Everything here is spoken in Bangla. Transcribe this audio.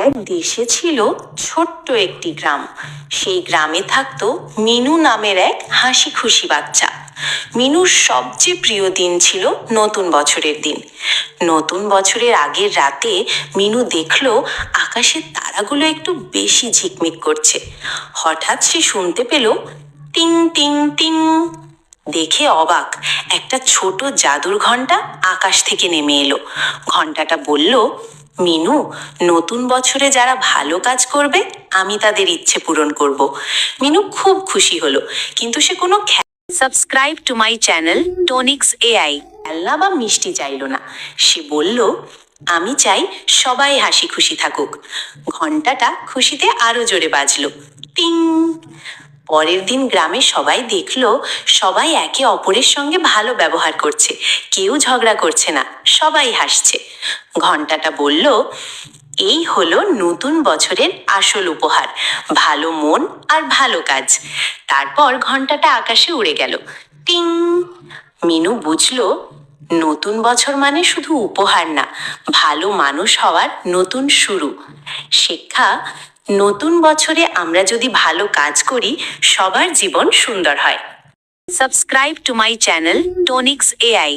এক দেশে ছিল ছোট্ট একটি গ্রাম। সেই গ্রামে থাকতো মিনু নামের এক হাসি খুশি বাচ্চা। মিনুর সবচেয়ে প্রিয় দিন ছিল নতুন বছরের দিন। নতুন বছরের আগের রাতে মিনু দেখলো আকাশের তারাগুলো একটু বেশি ঝিকমিক করছে। হঠাৎ সে শুনতে পেল টিং টিং টিং। দেখে অবাক, একটা ছোট জাদুর ঘন্টা আকাশ থেকে নেমে এলো। ঘন্টাটা বলল, মিনু, নতুন বছরে যারা ভালো কাজ করবে আমি তাদের ইচ্ছে পূরণ করব। মিনু খুব খুশি হলো, কিন্তু সে কোনো subscribe to my channel Tonix AI খেলনা বা মিষ্টি চাইলো না। সে বলল, আমি চাই সবাই হাসি খুশি থাকুক। ঘন্টাটা খুশিতে আরো জোরে বাজলো, টিং। পরের দিন গ্রামে সবাই দেখলো সবাই একে অপরের সঙ্গে ভালো ব্যবহার করছে, কেউ ঝগড়া করছে না, সবাই হাসছে। ঘন্টাটা বলল, এই হলো নতুন বছরের আসল উপহার, ভালো মন আর ভালো কাজ। তারপর ঘন্টাটা আকাশে উড়ে গেল, টিং। মিনু বুঝলো নতুন বছর মানে শুধু উপহার না, ভালো মানুষ হওয়ার নতুন শুরু। শিক্ষা, নতুন বছরে আমরা যদি ভালো কাজ করি সবার জীবন সুন্দর হয়। Subscribe to my channel Tonix AI.